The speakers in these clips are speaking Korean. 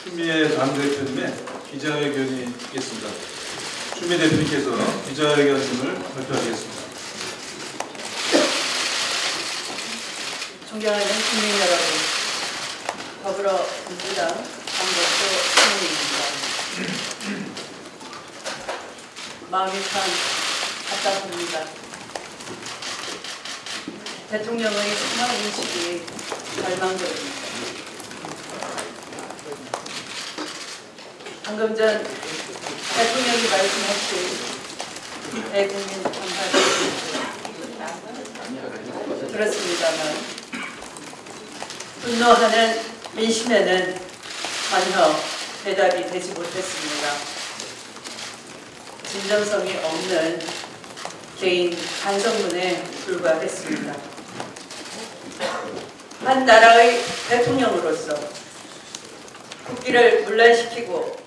추미애 당대표님의 기자회견이 있겠습니다. 추미애 대표님께서 기자회견을 발표하겠습니다. 존경하는 국민 여러분, 더불어민주당 강덕수 의원입니다. 마음이 참 답답합니다. 대통령의 상황 인식이 절망적입니다. 방금 전 대통령이 말씀하신 대국민 감사를 그렇습니다만 분노하는 민심에는 전혀 대답이 되지 못했습니다. 진정성이 없는 개인 반성문에 불과했습니다. 한 나라의 대통령으로서 국기를 문란시키고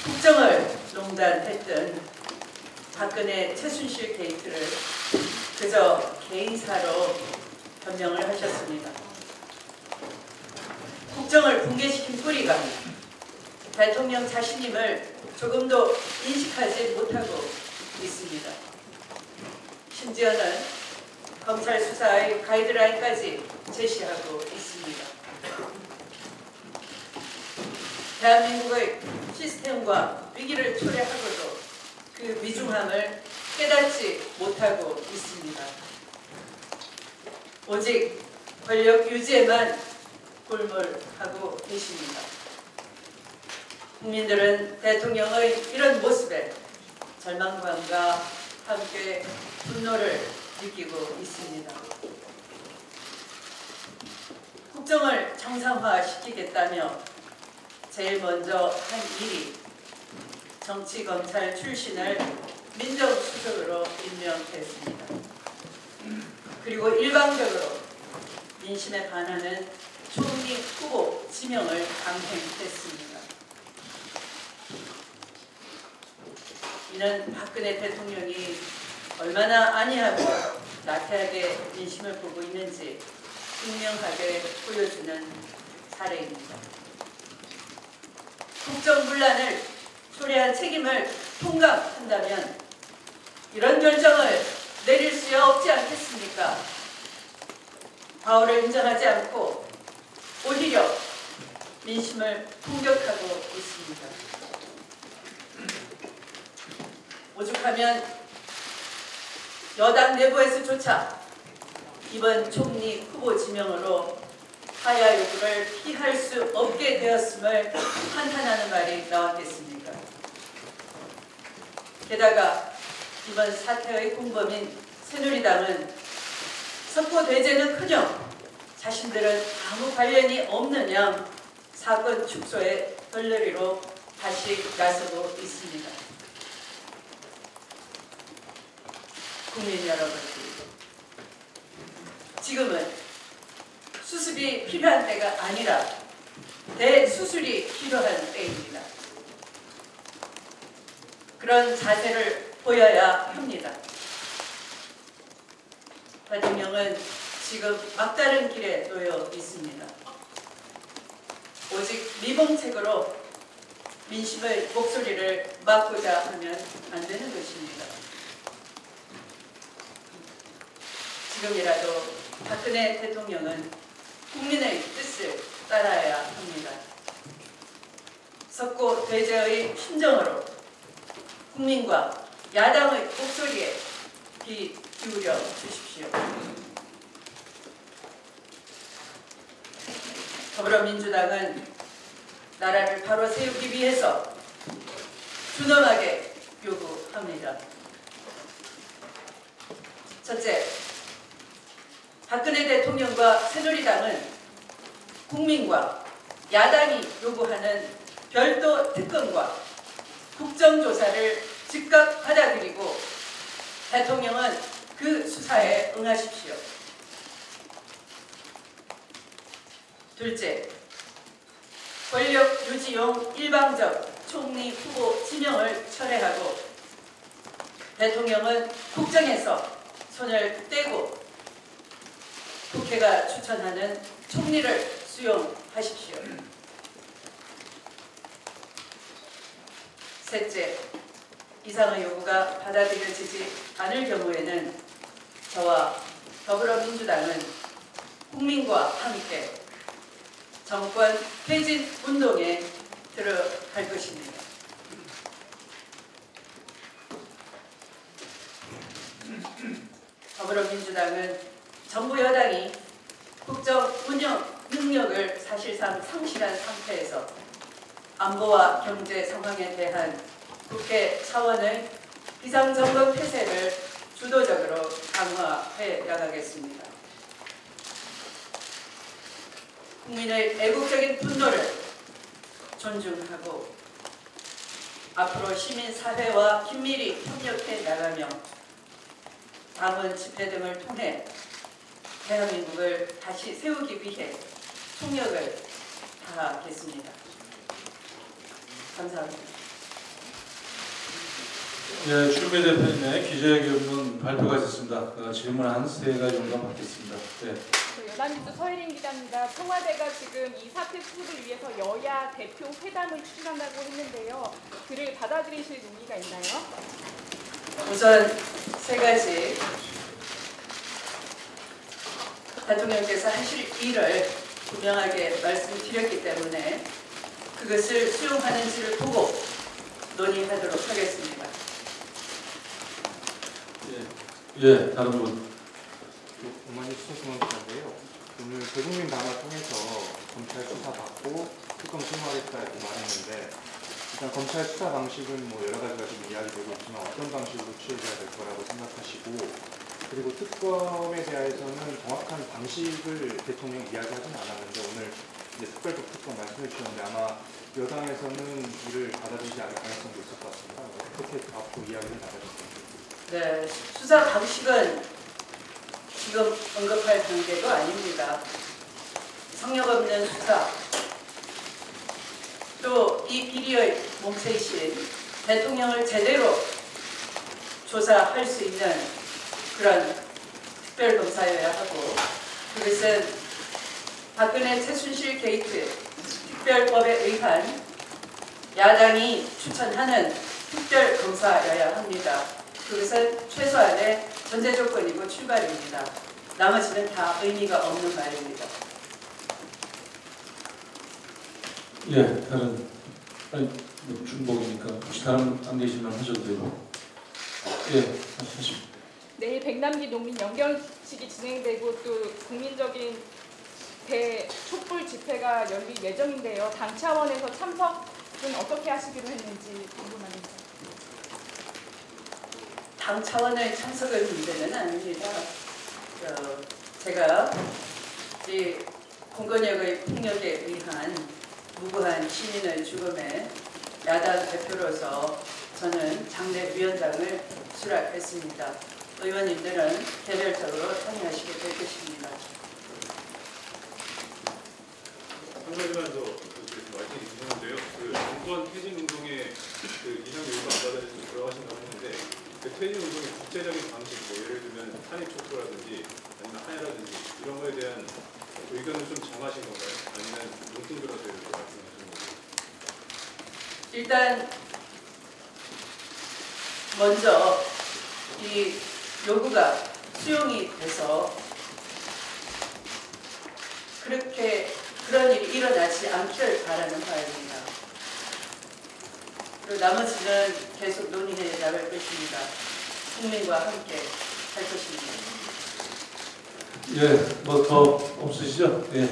국정을 농단했던 박근혜 최순실 게이트를 그저 개인사로 변명을 하셨습니다. 국정을 붕괴시킨 뿌리가 대통령 자신임을 조금도 인식하지 못하고 있습니다. 심지어는 검찰 수사의 가이드라인까지 제시하고 있습니다. 대한민국의 시스템과 위기를 초래하고도 그 위중함을 깨닫지 못하고 있습니다. 오직 권력 유지에만 골몰하고 계십니다. 국민들은 대통령의 이런 모습에 절망감과 함께 분노를 느끼고 있습니다. 국정을 정상화시키겠다며 제일 먼저 한 일이 정치검찰 출신을 민정수석으로 임명했습니다. 그리고 일방적으로 민심에 반하는 총리 후보 지명을 강행했습니다. 이는 박근혜 대통령이 얼마나 안이하고 나태하게 민심을 보고 있는지 분명하게 보여주는 사례입니다. 국정문란을 초래한 책임을 통감한다면 이런 결정을 내릴 수 없지 않겠습니까? 과오를 인정하지 않고 오히려 민심을 공격하고 있습니다. 오죽하면 여당 내부에서조차 이번 총리 후보 지명으로 하야 요구를 피할 수 없게 되었음을 한탄하는 말이 나왔겠습니까? 게다가 이번 사태의 공범인 새누리당은 석고대죄는커녕 자신들은 아무 관련이 없는 양 사건 축소의 덜러리로 다시 나서고 있습니다. 국민 여러분, 지금은 수습이 필요한 때가 아니라 대수술이 필요한 때입니다. 그런 자세를 보여야 합니다. 대통령은 지금 막다른 길에 놓여 있습니다. 오직 미봉책으로 민심의 목소리를 막고자 하면 안 되는 것입니다. 지금이라도 박근혜 대통령은 국민의 뜻을 따라야 합니다. 석고대죄의 심정으로 국민과 야당의 목소리에 귀 기울여 주십시오. 더불어민주당은 나라를 바로 세우기 위해서 준엄하게 요구합니다. 첫째, 박근혜 대통령과 새누리당은 국민과 야당이 요구하는 별도 특검과 국정조사를 즉각 받아들이고 대통령은 그 수사에 응하십시오. 둘째, 권력 유지용 일방적 총리 후보 지명을 철회하고 대통령은 국정에서 손을 떼고 국회가 추천하는 총리를 수용하십시오. 셋째, 이상의 요구가 받아들여지지 않을 경우에는 저와 더불어민주당은 국민과 함께 정권 퇴진 운동에 들어갈 것입니다. 더불어민주당은 정부 여당이 국정 운영 능력을 사실상 상실한 상태에서 안보와 경제 상황에 대한 국회 차원의 비상점검 태세를 주도적으로 강화해 나가겠습니다. 국민의 애국적인 분노를 존중하고 앞으로 시민사회와 긴밀히 협력해 나가며 담은 집회 등을 통해 대한민국을 다시 세우기 위해 총력을 다하겠습니다. 감사합니다. 네, 추미애 대표님의 기자회견문 발표가 있었습니다. 질문 한 3가지 정도 받겠습니다. 네. 연합뉴스 서혜린 기자입니다. 청와대가 지금 이 사태 수습을 위해서 여야 대표 회담을 추진한다고 했는데요. 그를 받아들이실 용의가 있나요? 우선 3가지 대통령께서 하실 일을 분명하게 말씀드렸기 때문에 그것을 수용하는지를 보고 논의하도록 하겠습니다. 예, 다른 분. 오만희 수석님인데요. 오늘 대국민 담화 통해서 검찰 수사 받고 특검 신청하겠다 이렇게 말했는데 일단 검찰 수사 방식은 뭐 여러 가지가 지금 이야기되고 있지만 어떤 방식으로 취해져야 될 거라고 생각하시고 그리고 특검에 대해서는 정확한 방식을 대통령이 이야기하진 않았는데 오늘 이제 특별법 특검 말씀해 주셨는데 아마 여당에서는 이를 받아들이지 않을 가능성도 있을 것 같습니다. 어떻게 앞으로 이야기를 나가실 건지. 네, 수사 방식은 지금 언급할 단계도 아닙니다. 성역 없는 수사, 또 이 비리의 몸새이신 대통령을 제대로 조사할 수 있는 그런 특별검사여야 하고 그것은 박근혜 최순실 게이트 특별법에 의한 야당이 추천하는 특별검사여야 합니다. 그것은 최소한의 전제 조건이고 출발입니다. 나머지는 다 의미가 없는 말입니다. 예, 다른 중복이니까 혹시 다른 안 계시면 하셔도 되고. 예, 하십시오. 내일 백남기 농민 연결식이 진행되고 또 국민적인 대촛불 집회가 열릴 예정인데요. 당 차원에서 참석은 어떻게 하시기로 했는지 궁금합니다. 당 차원의 참석의 문제는 아닙니다. 제가 이 공권력의 폭력에 의한 무고한 시민의 죽음에 야당 대표로서 저는 장례위원장을 수락했습니다. 의원님들은 개별적으로 참여하시게 될 것입니다. 한 가지만 더 말씀이 주셨는데요. 그 정권 퇴진 운동에 그 이상 요구 안 받아들여서 들어가신다고 했는데 그 퇴진 운동의 구체적인 방식, 뭐 예를 들면 탄핵 촉구라든지 아니면 하야라든지 이런 거에 대한 의견을 좀 정하신 건가요? 아니면 뭉뚱그려서 이렇게 말씀하신 건가요? 일단 먼저 이 요구가 수용이 돼서 그런 일이 일어나지 않기를 바라는 바입니다. 그리고 나머지는 계속 논의해 나갈 것입니다. 국민과 함께 할 것입니다. 예, 뭐 더 없으시죠? 예,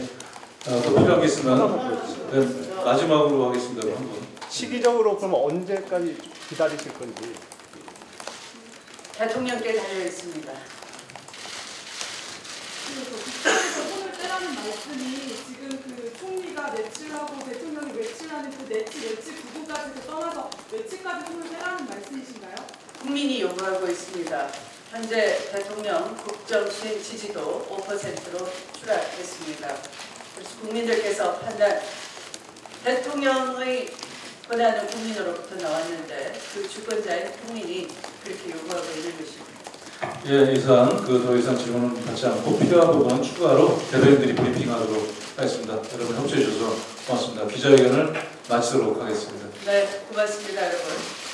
더 필요한 게 있으면 네, 마지막으로 하겠습니다. 한 분. 시기적으로 그럼 언제까지 기다리실 건지. 대통령께 달려 있습니다. 국회에서 손을 떼라는 말씀이 지금 그 총리가 내치하고 대통령이 외치라는 그 내치 부분까지 떠나서 외치까지 손을 떼라는 말씀이신가요? 국민이 요구하고 있습니다. 현재 대통령 국정 수행 지지도 5%로 추락했습니다. 그래서 국민들께서 판단, 대통령의 권한은 국민으로부터 나왔는데 그 주권자인 국민이 그렇게 요구하고 있는 것입니다. 예, 이상 더 이상 질문을 받지 않고 필요한 부분은 추가로 대변인들이 브리핑하도록 하겠습니다. 여러분 협조해 주셔서 고맙습니다. 기자회견을 마치도록 하겠습니다. 네, 고맙습니다, 여러분.